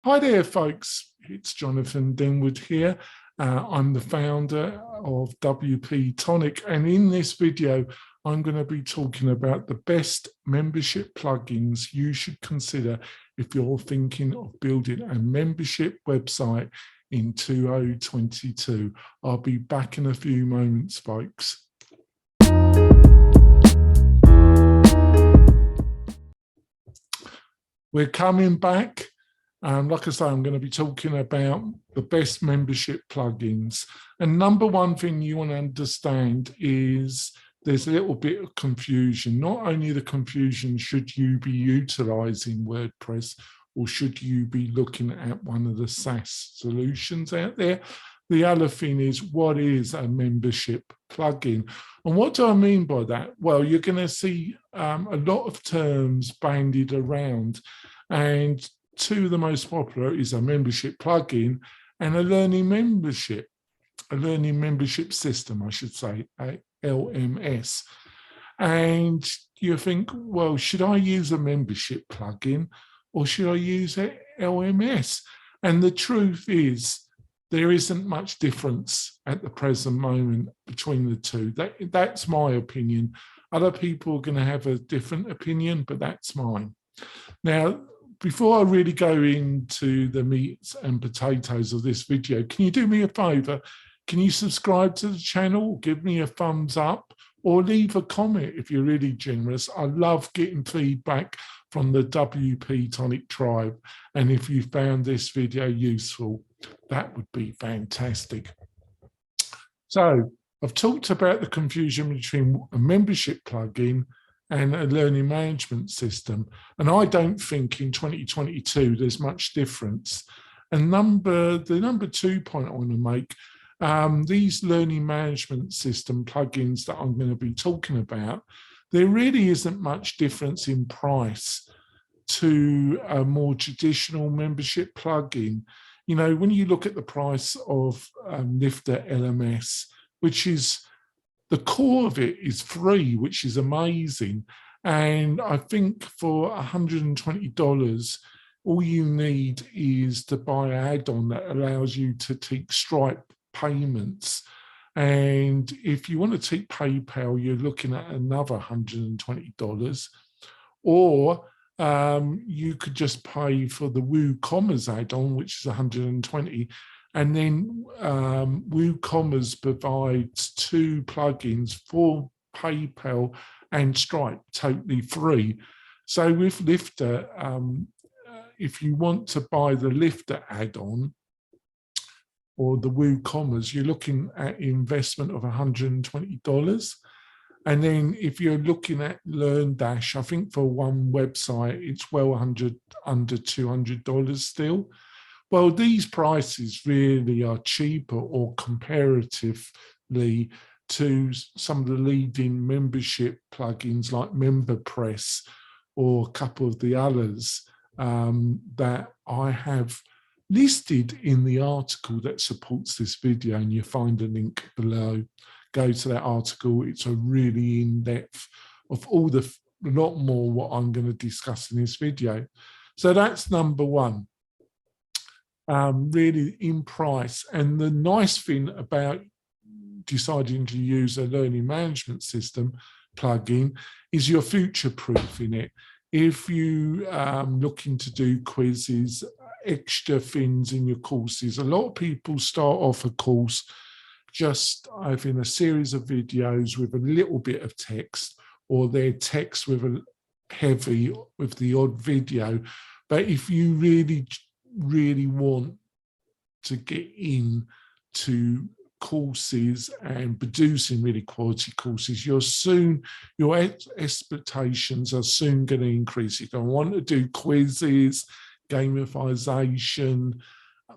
Hi there, folks. It's Jonathan Denwood here. I'm the founder of WP-Tonic, and in this video, I'm going to be talking about the best membership plugins you should consider if you're thinking of building a membership website in 2022. I'll be back in a few moments, folks. We're coming back. Like I say, I'm going to be talking about the best membership plugins. And number one thing you want to understand is there's a little bit of confusion. Not only the confusion, should you be utilizing WordPress or should you be looking at one of the SaaS solutions out there? The other thing is, what is a membership plugin? And what do I mean by that? Well, you're going to see a lot of terms bandied around, and two of the most popular is a membership plugin and a learning membership system, I should say, a LMS. And you think, well, should I use a membership plugin or should I use a LMS? And the truth is, there isn't much difference at the present moment between the two. That's my opinion. Other people are going to have a different opinion, but that's mine. Now, before I really go into the meat and potatoes of this video, can you do me a favor? Can you subscribe to the channel, give me a thumbs up, or leave a comment if you're really generous? I love getting feedback from the WP-Tonic tribe. And if you found this video useful, that would be fantastic. So I've talked about the confusion between a membership plugin and a learning management system. And I don't think in 2022 there's much difference. And the number 2 point I want to make, these learning management system plugins that I'm going to be talking about, there really isn't much difference in price to a more traditional membership plugin. You know, when you look at the price of LifterLMS, which is the core of it is free, which is amazing. And I think for $120, all you need is to buy an add-on that allows you to take Stripe payments. And if you want to take PayPal, you're looking at another $120. Or you could just pay for the WooCommerce add-on, which is $120. And then WooCommerce provides 2 plugins for PayPal and Stripe, totally free. So with Lifter, if you want to buy the Lifter add-on or the WooCommerce, you're looking at investment of $120. And then if you're looking at LearnDash, I think for one website, it's well under $200 still. Well, these prices really are cheaper or comparatively to some of the leading membership plugins like MemberPress or a couple of the others that I have listed in the article that supports this video, and you find a link below. Go to that article. It's a really in-depth of all a lot more what I'm going to discuss in this video. So that's number one. Really in price. And the nice thing about deciding to use a learning management system plugin is you're future-proofing it. If you looking to do quizzes, extra things in your courses, a lot of people start off a course just having a series of videos with a little bit of text, or their text with a heavy with the odd video. But if you really want to get into courses and producing really quality courses, your expectations are soon going to increase. You're going to want to do quizzes, gamification.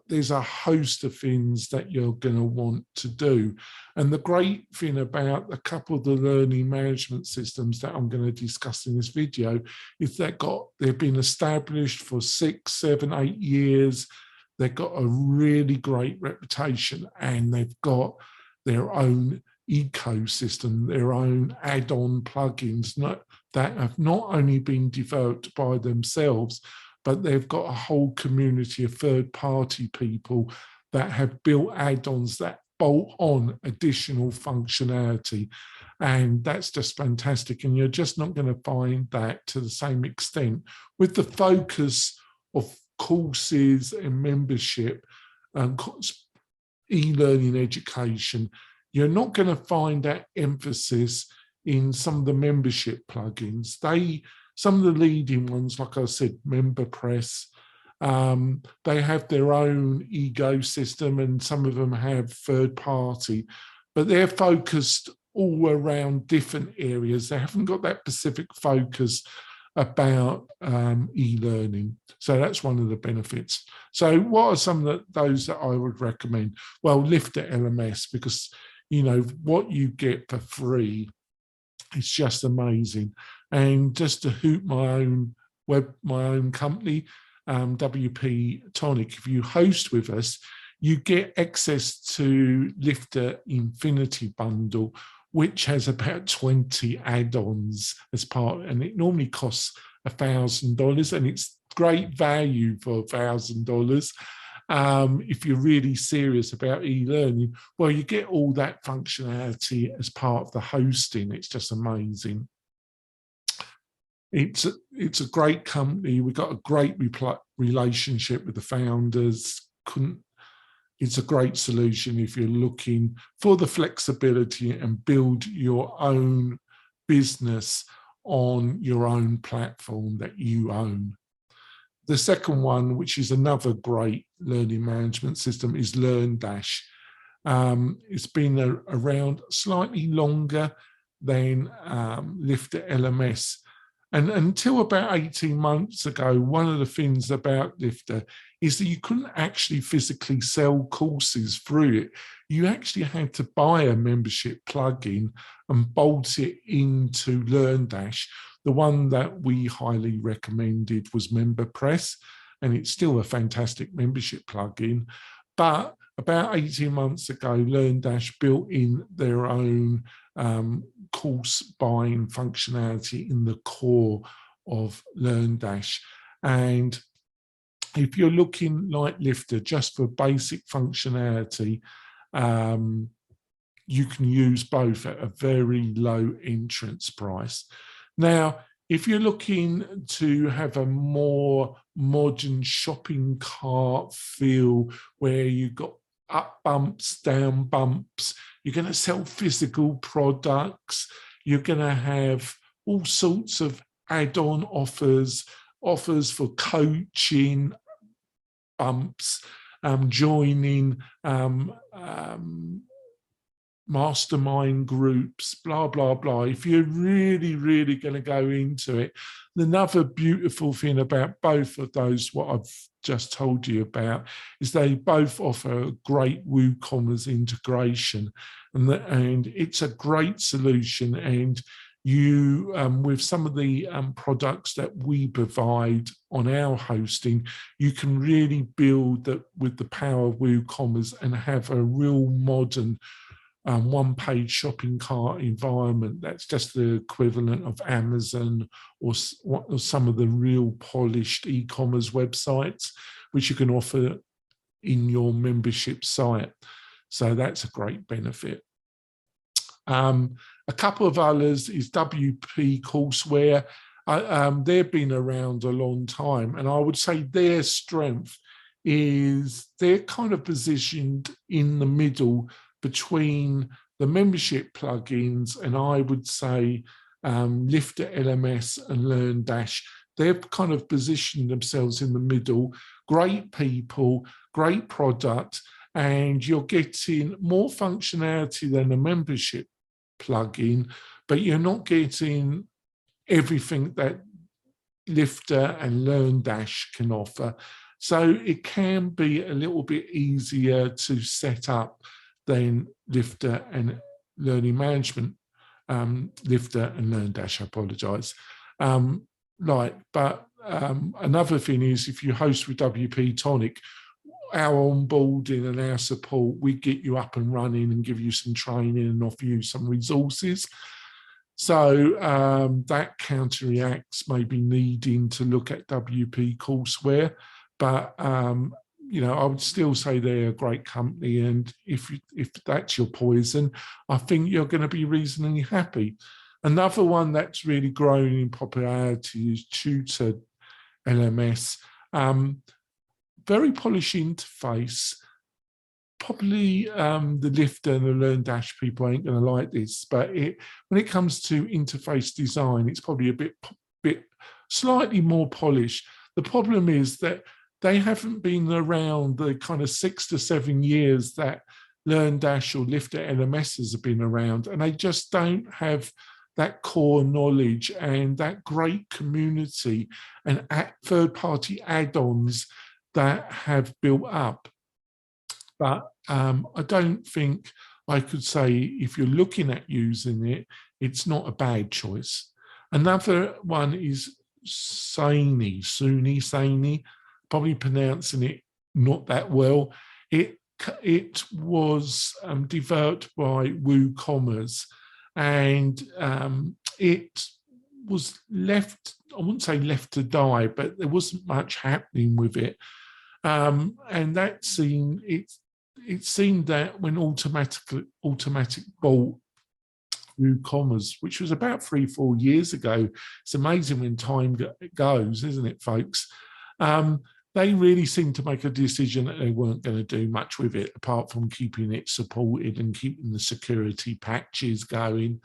There's a host of things that you're going to want to do. And the great thing about a couple of the learning management systems that I'm going to discuss in this video is they've been established for 6, 7, 8 years. They've got a really great reputation, and they've got their own ecosystem, their own add-on plugins that have not only been developed by themselves, but they've got a whole community of third-party people that have built add-ons that bolt on additional functionality. And that's just fantastic. And you're just not going to find that to the same extent with the focus of courses and membership, e-learning education. You're not going to find that emphasis in some of the membership plugins. Some of the leading ones, like I said, MemberPress, they have their own ecosystem, and some of them have third party, but they're focused all around different areas. They haven't got that specific focus about e-learning. So that's one of the benefits. So what are some of those that I would recommend? Well, LifterLMS, because what you get for free is just amazing. And just to hoot my own company, WP-Tonic, if you host with us, you get access to Lifter Infinity Bundle, which has about 20 add-ons as part, and it normally costs $1,000, and it's great value for $1,000. If you're really serious about e-learning, well, you get all that functionality as part of the hosting. It's just amazing. It's a great company. We've got a great relationship with the founders. It's a great solution if you're looking for the flexibility and build your own business on your own platform that you own. The second one, which is another great learning management system, is LearnDash. It's been around slightly longer than LifterLMS. And until about 18 months ago, one of the things about Lifter is that you couldn't actually physically sell courses through it. You actually had to buy a membership plugin and bolt it into LearnDash. The one that we highly recommended was MemberPress, and it's still a fantastic membership plugin. But about 18 months ago, LearnDash built in their own course buying functionality in the core of LearnDash. And if you're looking like Lifter just for basic functionality, you can use both at a very low entrance price. Now, if you're looking to have a more modern shopping cart feel where you've got up bumps, down bumps, you're going to sell physical products, you're going to have all sorts of add-on offers for coaching, bumps, joining mastermind groups, blah, blah, blah. If you're really, really going to go into it, another beautiful thing about both of those, what I've just told you about, is they both offer great WooCommerce integration, and it's a great solution. And you, with some of the products that we provide on our hosting, you can really build that with the power of WooCommerce and have a real modern one-page shopping cart environment that's just the equivalent of Amazon or some of the real polished e-commerce websites, which you can offer in your membership site. So that's a great benefit. A couple of others is WP Courseware. They've been around a long time, and I would say their strength is they're kind of positioned in the middle between the membership plugins and I would say LifterLMS and LearnDash. They've kind of positioned themselves in the middle. Great people, great product, and you're getting more functionality than a membership plugin, but you're not getting everything that Lifter and LearnDash can offer. So it can be a little bit easier to set up than Lifter and Learning Management, Lifter and LearnDash, I apologise. But another thing is if you host with WP-Tonic, our onboarding and our support, we get you up and running and give you some training and offer you some resources. So that counteracts maybe needing to look at WP courseware, but you know, I would still say they're a great company, and if that's your poison, I think you're going to be reasonably happy. Another one that's really grown in popularity is LMS. Very polished interface. Probably the Lifter and the LearnDash people ain't going to like this, but when it comes to interface design, it's probably a bit slightly more polished. The problem is that they haven't been around the kind of 6 to 7 years that LearnDash or LifterLMS have been around, and they just don't have that core knowledge and that great community and third-party add-ons that have built up. But I don't think I could say if you're looking at using it, it's not a bad choice. Another one is Sani, probably pronouncing it not that well. It was developed by WooCommerce, and it was left, I wouldn't say left to die, but there wasn't much happening with it. And that seemed, it seemed that when Automatic bought WooCommerce, which was about 3-4 years ago, it's amazing when time goes, isn't it, folks? They really seemed to make a decision that they weren't going to do much with it, apart from keeping it supported and keeping the security patches going.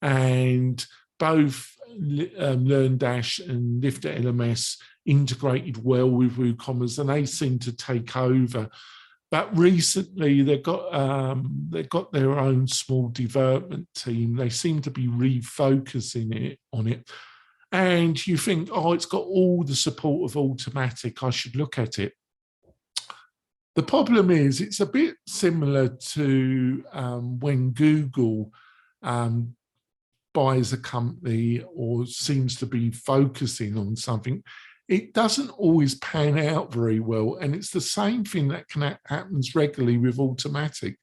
And both LearnDash and LifterLMS integrated well with WooCommerce, and they seem to take over. But recently, they've got their own small development team. They seem to be refocusing on it. And you think, oh, it's got all the support of Automatic, I should look at it. The problem is it's a bit similar to when Google buys a company or seems to be focusing on something. It doesn't always pan out very well. And it's the same thing that happens regularly with Automatic.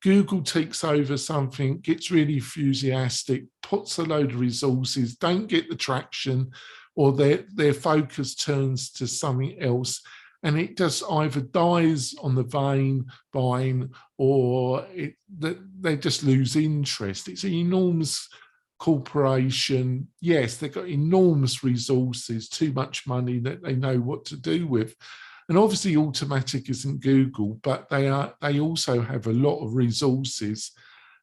Google takes over something, gets really enthusiastic, puts a load of resources, don't get the traction, or their focus turns to something else, and it just either dies on the vine, or they just lose interest. It's an enormous corporation. Yes, they've got enormous resources, too much money that they know what to do with. And obviously Automatic isn't Google, but they also have a lot of resources.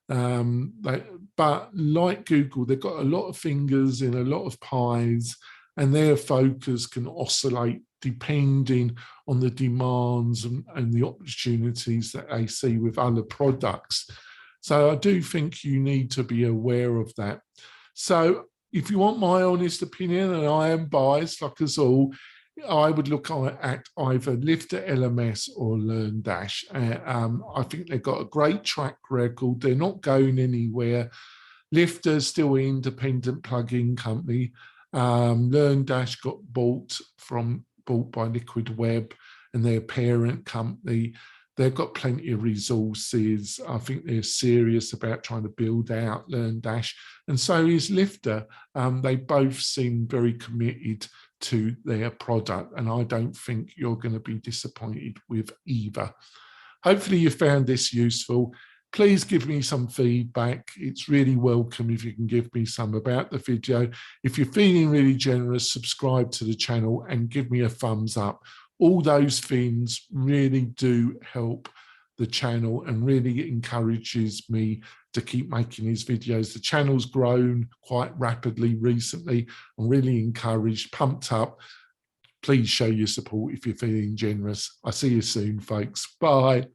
But like Google, they've got a lot of fingers in a lot of pies, and their focus can oscillate depending on the demands and the opportunities that they see with other products. So I do think you need to be aware of that. So if you want my honest opinion, and I am biased like us all, I would look at either LifterLMS or LearnDash. I think they've got a great track record. They're not going anywhere. Lifter's still an independent plugin company. LearnDash got bought by Liquid Web and their parent company. They've got plenty of resources. I think they're serious about trying to build out LearnDash, and so is Lifter. They both seem very committed to their product, and I don't think you're going to be disappointed with either. Hopefully you found this useful. Please give me some feedback. It's really welcome if you can give me some about the video. If you're feeling really generous, subscribe to the channel and give me a thumbs up. All those things really do help the channel and really encourages me to keep making these videos. The channel's grown quite rapidly recently. I'm really encouraged, pumped up. Please show your support if you're feeling generous. I'll see you soon, folks. Bye.